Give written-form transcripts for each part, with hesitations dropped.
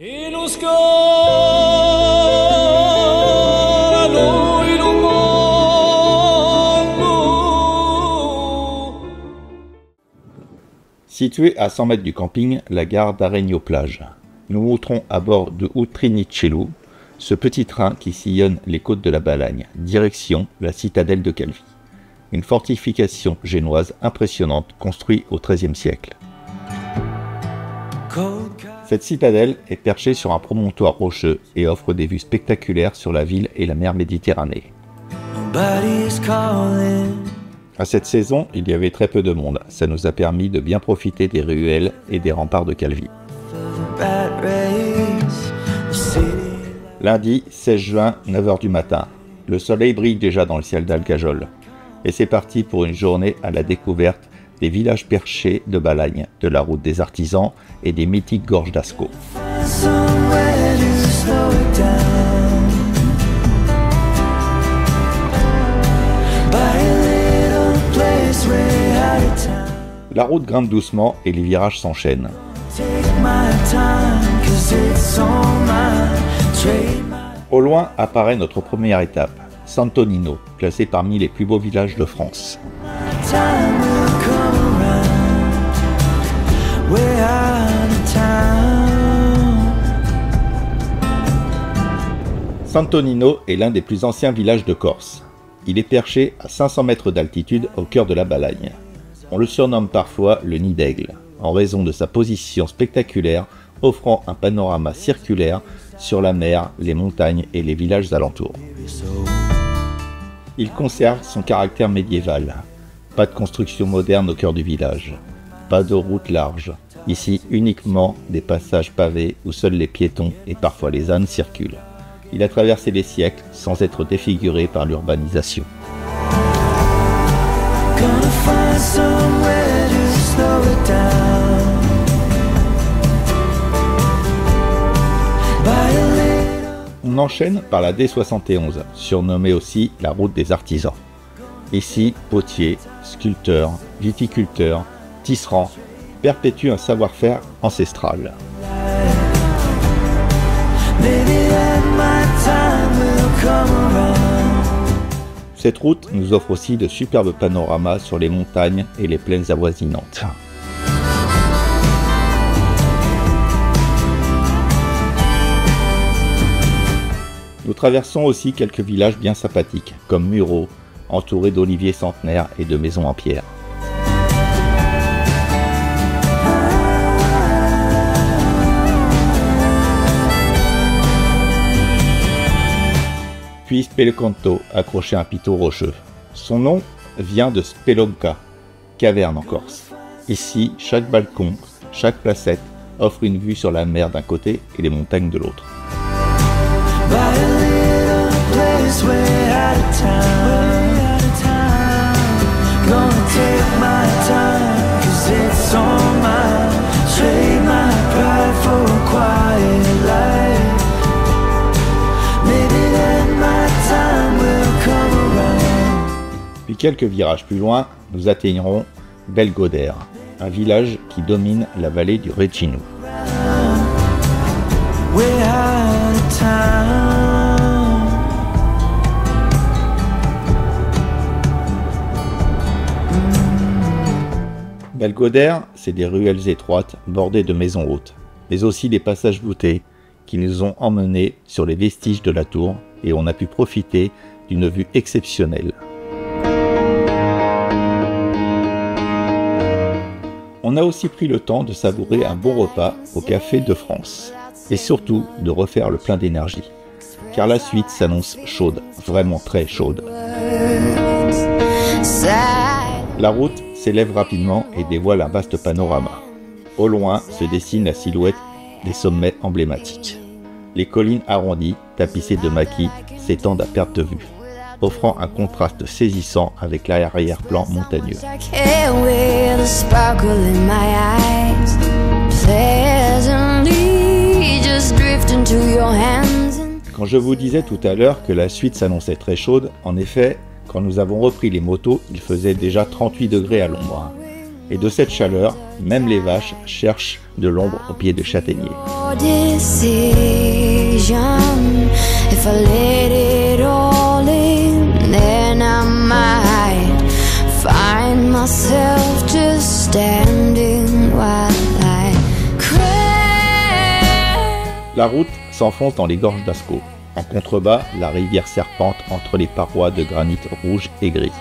E lo scalo in un mondo. Située à 100 mètres du camping, la gare d'Aregno-Plage. Nous monterons à bord de Utrinicello, ce petit train qui sillonne les côtes de la Balagne, direction la citadelle de Calvi. Une fortification génoise impressionnante construite au XIIIe siècle. Cette citadelle est perchée sur un promontoire rocheux et offre des vues spectaculaires sur la ville et la mer Méditerranée. À cette saison, il y avait très peu de monde. Ça nous a permis de bien profiter des ruelles et des remparts de Calvi. Lundi 16 juin, 9h du matin. Le soleil brille déjà dans le ciel d'Alcajol. Et c'est parti pour une journée à la découverte des villages perchés de Balagne, de la route des artisans et des mythiques gorges d'Ascaux. La route grimpe doucement et les virages s'enchaînent. Au loin apparaît notre première étape, Sant'Onino, classé parmi les plus beaux villages de France. Sant'Onino est l'un des plus anciens villages de Corse. Il est perché à 500 mètres d'altitude au cœur de la Balagne. On le surnomme parfois le nid d'aigle, en raison de sa position spectaculaire offrant un panorama circulaire sur la mer, les montagnes et les villages alentours. Il conserve son caractère médiéval. Pas de construction moderne au cœur du village. Pas de route large. Ici uniquement des passages pavés où seuls les piétons et parfois les ânes circulent. Il a traversé les siècles sans être défiguré par l'urbanisation. On enchaîne par la D71, surnommée aussi la route des artisans. Ici, potiers, sculpteurs, viticulteurs, tisserands perpétuent un savoir-faire ancestral. Cette route nous offre aussi de superbes panoramas sur les montagnes et les plaines avoisinantes. Nous traversons aussi quelques villages bien sympathiques, comme Muro, entouré d'oliviers centenaires et de maisons en pierre. Puis Speloncanto, accroché à un pitot rocheux. Son nom vient de Spelonca, caverne en Corse. Ici, chaque balcon, chaque placette offre une vue sur la mer d'un côté et les montagnes de l'autre. Puis quelques virages plus loin, nous atteignerons Belgodere, un village qui domine la vallée du Regino. Belgodere, c'est des ruelles étroites bordées de maisons hautes, mais aussi des passages voûtés qui nous ont emmenés sur les vestiges de la tour et on a pu profiter d'une vue exceptionnelle. On a aussi pris le temps de savourer un bon repas au Café de France et surtout de refaire le plein d'énergie, car la suite s'annonce chaude, vraiment très chaude. La route s'élève rapidement et dévoile un vaste panorama. Au loin se dessine la silhouette des sommets emblématiques. Les collines arrondies, tapissées de maquis, s'étendent à perte de vue, offrant un contraste saisissant avec l'arrière-plan montagneux. Quand je vous disais tout à l'heure que la suite s'annonçait très chaude, en effet, quand nous avons repris les motos, il faisait déjà 38 degrés à l'ombre. Et de cette chaleur, même les vaches cherchent de l'ombre au pied de châtaignier. La route s'enfonce dans les gorges d'Ascot. En contrebas, la rivière serpente entre les parois de granit rouge et gris.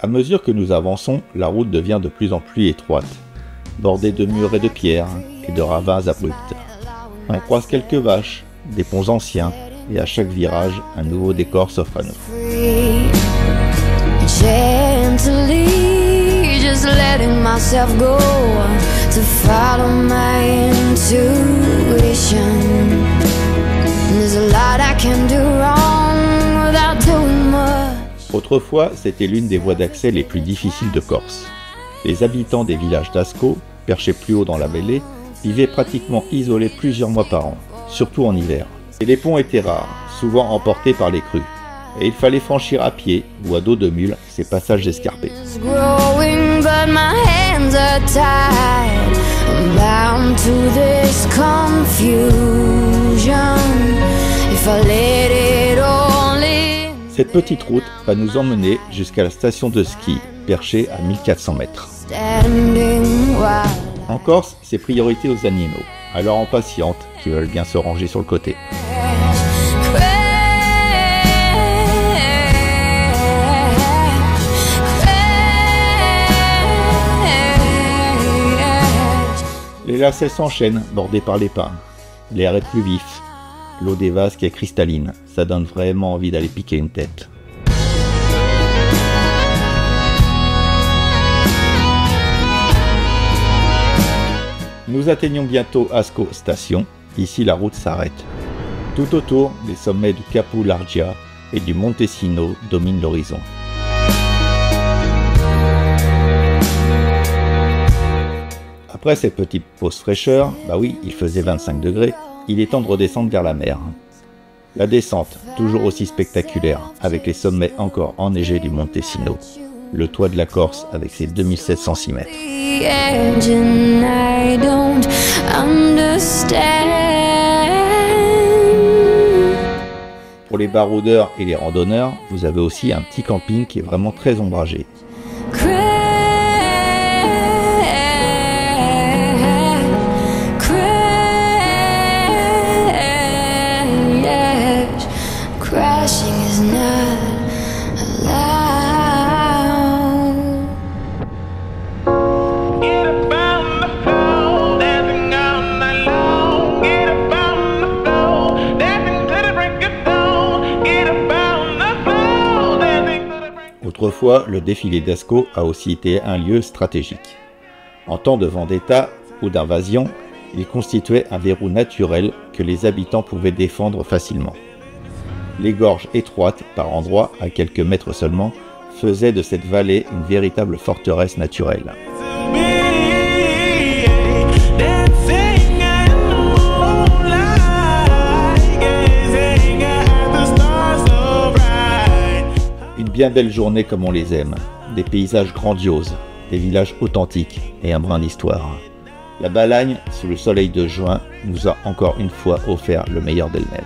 À mesure que nous avançons, la route devient de plus en plus étroite, bordée de murs et de pierres et de ravins abrupts. On croise quelques vaches, des ponts anciens, et à chaque virage, un nouveau décor s'offre à nous. Autrefois, c'était l'une des voies d'accès les plus difficiles de Corse. Les habitants des villages d'Ascot, perchés plus haut dans la mêlée, vivaient pratiquement isolés plusieurs mois par an, surtout en hiver. Et les ponts étaient rares, souvent emportés par les crues. Et il fallait franchir à pied ou à dos de mule ces passages escarpés. Cette petite route va nous emmener jusqu'à la station de ski, perchée à 1400 mètres. En Corse, c'est priorité aux animaux, alors on patiente, qui veulent bien se ranger sur le côté. Les lacets s'enchaînent, bordés par les pins. L'air est plus vif, l'eau des vasques est cristalline, ça donne vraiment envie d'aller piquer une tête. Nous atteignons bientôt Ascot Station. Ici, la route s'arrête. Tout autour, les sommets du Capo Largia et du Montesino dominent l'horizon. Après cette petite pause fraîcheur, bah oui, il faisait 25 degrés, il est temps de redescendre vers la mer. La descente, toujours aussi spectaculaire, avec les sommets encore enneigés du Montesino. Le toit de la Corse avec ses 2706 mètres. Pour les baroudeurs et les randonneurs, vous avez aussi un petit camping qui est vraiment très ombragé. Autrefois, le défilé d'Ascot a aussi été un lieu stratégique. En temps de vendetta ou d'invasion, il constituait un verrou naturel que les habitants pouvaient défendre facilement. Les gorges étroites, par endroits, à quelques mètres seulement, faisaient de cette vallée une véritable forteresse naturelle. Une bien belle journée comme on les aime, des paysages grandioses, des villages authentiques et un brin d'histoire. La Balagne, sous le soleil de juin, nous a encore une fois offert le meilleur d'elle-même.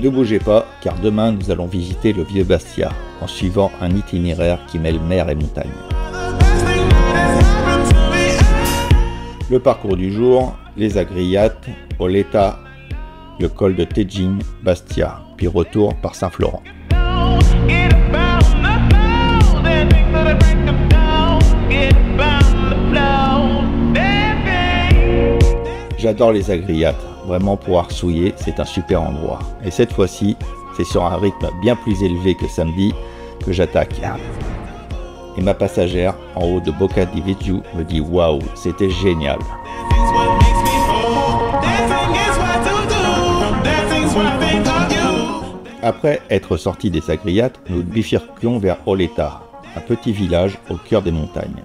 Ne bougez pas, car demain nous allons visiter le vieux Bastia, en suivant un itinéraire qui mêle mer et montagne. Le parcours du jour, les Agriates, Oleta, le col de Tegin, Bastia, puis retour par Saint-Florent. J'adore les Agriates, vraiment pour arsouiller, c'est un super endroit. Et cette fois-ci, c'est sur un rythme bien plus élevé que samedi que j'attaque. Et ma passagère, en haut de Bocca di Vigiu, me dit waouh, c'était génial. Après être sortis des Agriates, nous bifurquions vers Oleta, un petit village au cœur des montagnes.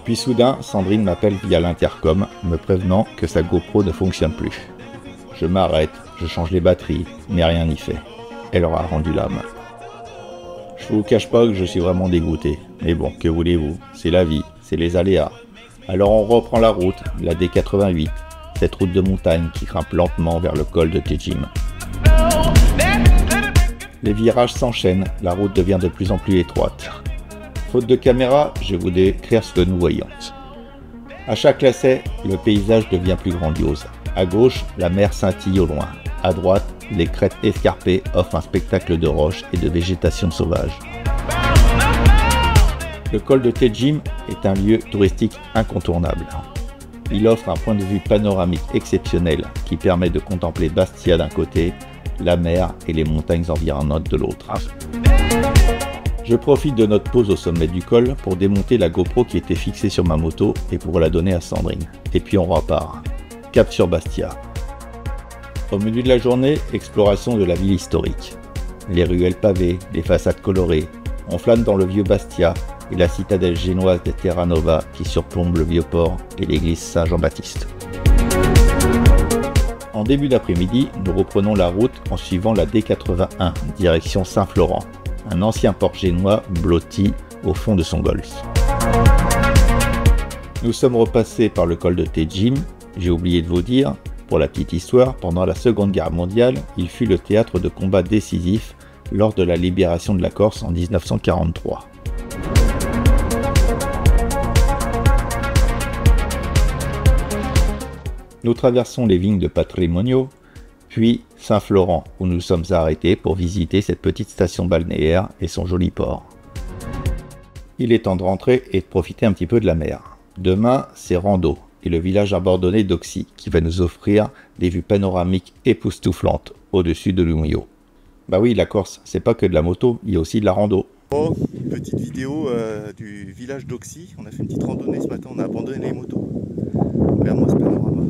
Puis soudain, Sandrine m'appelle via l'intercom, me prévenant que sa GoPro ne fonctionne plus. Je m'arrête, je change les batteries, mais rien n'y fait. Elle aura rendu l'âme. Je vous cache pas que je suis vraiment dégoûté. Mais bon, que voulez-vous? C'est la vie, c'est les aléas. Alors on reprend la route, la D88, cette route de montagne qui grimpe lentement vers le col de Tejim. Les virages s'enchaînent, la route devient de plus en plus étroite. Faute de caméra, je vais vous décrire ce que nous voyons. À chaque lacet, le paysage devient plus grandiose. À gauche, la mer scintille au loin. À droite, les crêtes escarpées offrent un spectacle de roches et de végétation sauvage. Le col de Tejim est un lieu touristique incontournable. Il offre un point de vue panoramique exceptionnel qui permet de contempler Bastia d'un côté, la mer et les montagnes environnantes de l'autre. Je profite de notre pause au sommet du col pour démonter la GoPro qui était fixée sur ma moto et pour la donner à Sandrine. Et puis on repart. Cap sur Bastia. Au menu de la journée, exploration de la ville historique. Les ruelles pavées, les façades colorées. On flâne dans le vieux Bastia et la citadelle génoise de Terra Nova qui surplombe le vieux port et l'église Saint-Jean-Baptiste. En début d'après-midi, nous reprenons la route en suivant la D81, direction Saint-Florent, un ancien port génois blotti au fond de son golfe. Nous sommes repassés par le col de Tejim. J'ai oublié de vous dire, pour la petite histoire, pendant la Seconde Guerre mondiale, il fut le théâtre de combats décisifs lors de la libération de la Corse en 1943. Nous traversons les vignes de Patrimonio, puis Saint-Florent, où nous sommes arrêtés pour visiter cette petite station balnéaire et son joli port. Il est temps de rentrer et de profiter un petit peu de la mer. Demain, c'est rando et le village abandonné d'Oxy qui va nous offrir des vues panoramiques époustouflantes au-dessus de l'Umbrio. Bah oui, la Corse, c'est pas que de la moto, il y a aussi de la rando. Oh, une petite vidéo du village d'Oxy. On a fait une petite randonnée ce matin, on a abandonné les motos. Regarde-moi ce panorama.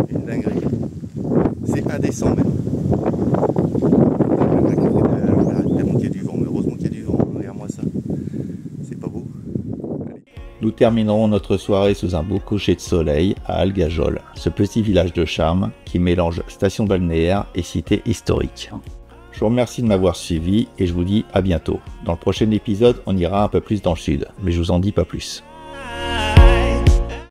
Une dinguerie. C'est indécent même. Tellement qu'il y a du vent, mais heureusement qu'il y a du vent. Regarde-moi ça. C'est pas beau. Nous terminerons notre soirée sous un beau coucher de soleil à Algajol, ce petit village de charme qui mélange station balnéaire et cité historique. Je vous remercie de m'avoir suivi et je vous dis à bientôt. Dans le prochain épisode, on ira un peu plus dans le sud, mais je vous en dis pas plus.